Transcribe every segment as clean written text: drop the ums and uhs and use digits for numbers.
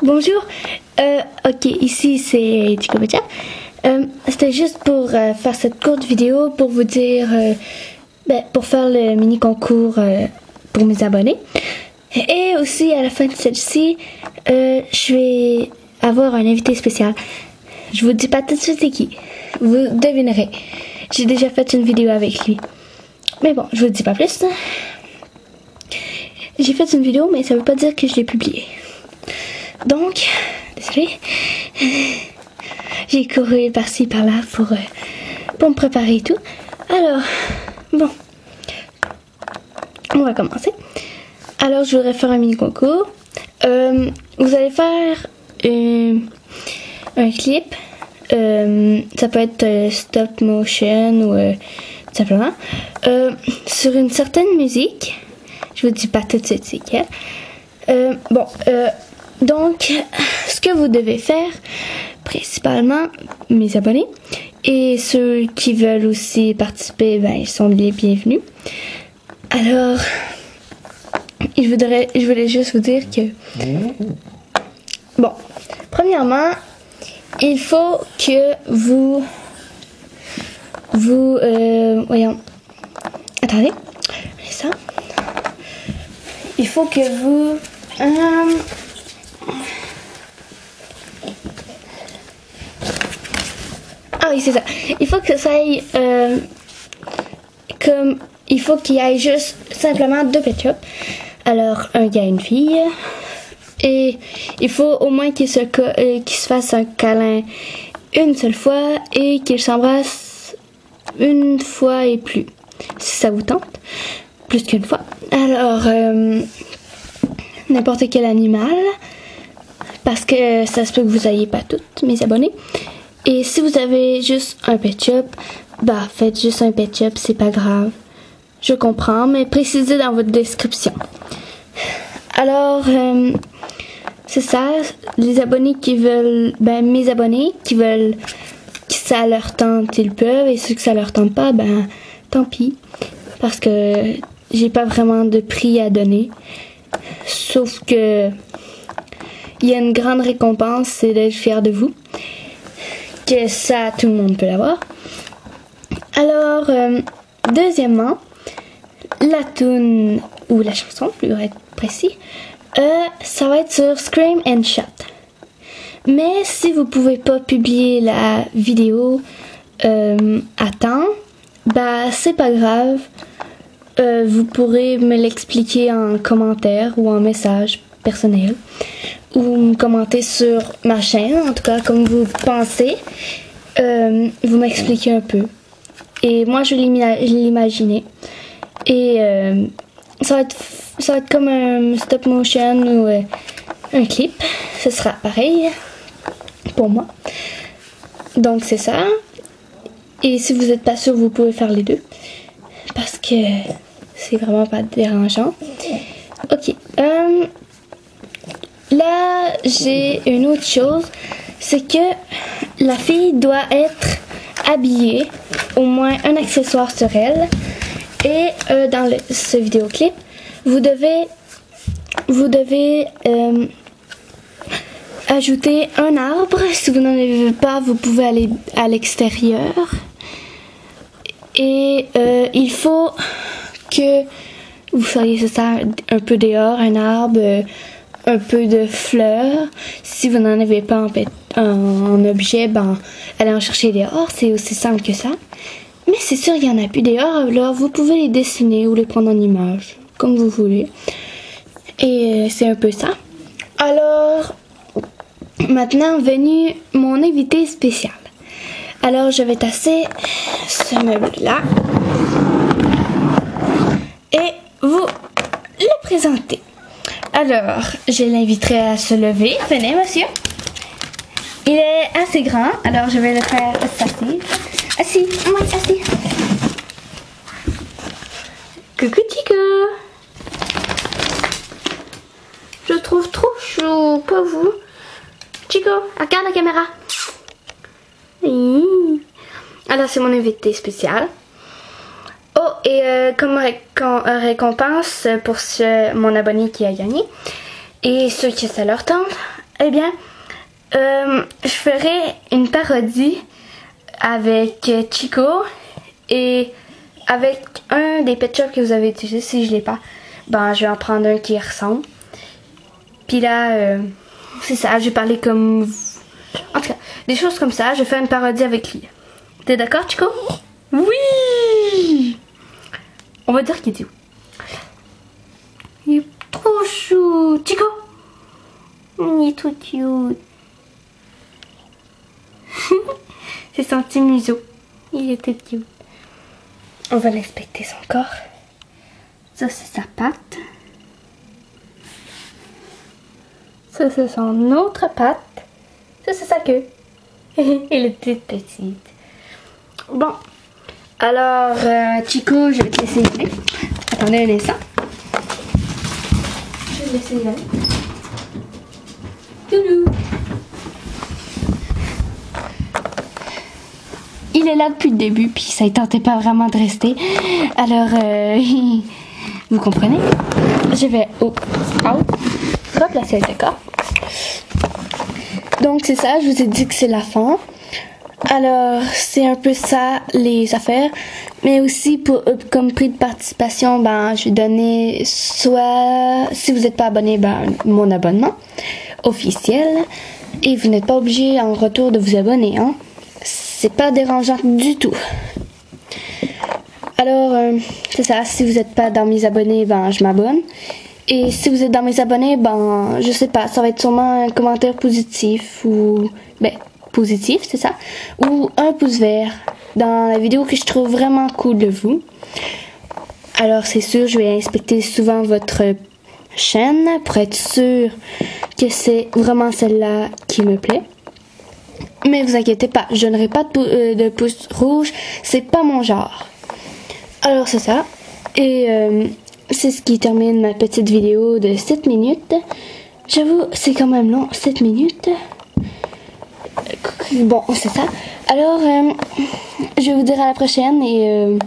Bonjour, ok, ici c'est Chico Bocha. C'était juste pour faire cette courte vidéo pour vous dire, pour faire le mini concours pour mes abonnés. Et aussi à la fin de celle-ci, je vais avoir un invité spécial. Je vous dis pas tout de suite c'est qui, vous devinerez. J'ai déjà fait une vidéo avec lui. Mais bon, je vous dis pas plus. J'ai fait une vidéo, mais ça veut pas dire que je l'ai publiée. Donc, désolé, j'ai couru par-ci par-là pour me préparer et tout. Alors, bon, on va commencer. Alors, je voudrais faire un mini concours. Vous allez faire un clip. Ça peut être stop motion ou simplement sur une certaine musique. Je vous dis pas tout de suite c'est quelle. Donc, ce que vous devez faire, principalement mes abonnés et ceux qui veulent aussi participer, ils sont les bienvenus. Alors, je voulais juste vous dire que, bon, premièrement, il faut que voyons, attendez, ça. Il faut que vous ah oui, c'est ça. Il faut que ça aille comme il faut qu'il y ait juste simplement 2 pet shops. Alors, un gars et une fille. Et il faut au moins qu'ils se fassent un câlin une seule fois et qu'ils s'embrassent une fois et plus. Si ça vous tente. Plus qu'une fois. Alors, n'importe quel animal. Parce que ça se peut que vous n'ayez pas toutes mes abonnés. Et si vous avez juste un pet shop, faites juste un pet shop, c'est pas grave. Je comprends, mais précisez dans votre description. Alors, c'est ça. Les abonnés qui veulent, mes abonnés qui veulent que ça leur tente, ils peuvent. Et ceux que ça leur tente pas, tant pis. Parce que j'ai pas vraiment de prix à donner. Sauf que il y a une grande récompense, c'est d'être fier de vous. Que ça, tout le monde peut l'avoir. Alors, deuxièmement, la tune ou la chanson, pour être précis, ça va être sur Scream and Shout. Mais si vous pouvez pas publier la vidéo à temps, c'est pas grave. Vous pourrez me l'expliquer en commentaire ou en message personnel. Ou me commenter sur ma chaîne, en tout cas comme vous pensez. Vous m'expliquez un peu. Et moi je l'ai imaginé. Et ça va être comme un stop motion ou un clip. Ce sera pareil pour moi. Donc c'est ça. Et si vous n'êtes pas sûr, vous pouvez faire les deux. Parce que c'est vraiment pas dérangeant. Ok. Là, j'ai une autre chose, c'est que la fille doit être habillée, au moins un accessoire sur elle. Et dans ce vidéoclip, vous devez ajouter un arbre. Si vous n'en avez pas, vous pouvez aller à l'extérieur. Et il faut que vous soyez ça un peu dehors, un arbre. Un peu de fleurs. Si vous n'en avez pas en objet, allez en chercher dehors. C'est aussi simple que ça. Mais c'est sûr, il y en a plus dehors. Alors, vous pouvez les dessiner ou les prendre en image, comme vous voulez. Et c'est un peu ça. Alors, maintenant, venu mon invité spécial. Alors, je vais tasser ce meuble-là. Et vous le présenter. Alors, je l'inviterai à se lever. Venez, monsieur. Il est assez grand, alors je vais le faire s'asseoir. Assis, oui, assis. Coucou, Chico. Je trouve trop chaud, pas vous? Chico, regarde la caméra. Oui. Alors, c'est mon invité spécial. Oh, et comme récompense pour mon abonné qui a gagné, et ceux qui ça leur tente, Eh bien, je ferai une parodie avec Chico et avec un des pet shops que vous avez utilisé. Si je l'ai pas, ben je vais en prendre un qui ressemble. Puis là, c'est ça, je vais parler comme... En tout cas, des choses comme ça. Je vais faire une parodie avec lui. T'es d'accord, Chico? Oui! On va dire qu'il est où? Il est trop chou! Chico! Il est tout cute. C'est son petit museau. Il est tout cute. On va l'inspecter son corps. Ça, c'est sa patte. Ça, c'est son autre patte. Ça, c'est sa queue. Elle est toute petite. Bon. Alors, Chico, je vais te laisser y aller. Attendez un instant. Je vais te laisser y aller. Toulou. Il est là depuis le début, puis ça ne tentait pas vraiment de rester. Alors, vous comprenez? Je vais replacer le décor. Donc, c'est ça, je vous ai dit que c'est la fin. Alors, c'est un peu ça, les affaires. Mais aussi, pour comme prix de participation, ben, je vais donner soit, si vous n'êtes pas abonné, ben, mon abonnement officiel. Et vous n'êtes pas obligé en retour de vous abonner, hein. C'est pas dérangeant du tout. Alors, c'est ça, si vous n'êtes pas dans mes abonnés, ben, je m'abonne. Et si vous êtes dans mes abonnés, ben, je sais pas, ça va être sûrement un commentaire positif ou, ben, positif, c'est ça, ou un pouce vert dans la vidéo que je trouve vraiment cool de vous. Alors, c'est sûr, je vais inspecter souvent votre chaîne pour être sûr que c'est vraiment celle-là qui me plaît. Mais vous inquiétez pas, je donnerai pas de pouce rouge, c'est pas mon genre. Alors c'est ça, et c'est ce qui termine ma petite vidéo de 7 minutes. J'avoue, c'est quand même long, 7 minutes. Bon, c'est ça. Alors, je vais vous dire à la prochaine et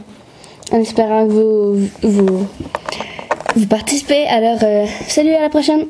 en espérant que vous participez. Alors, salut, à la prochaine.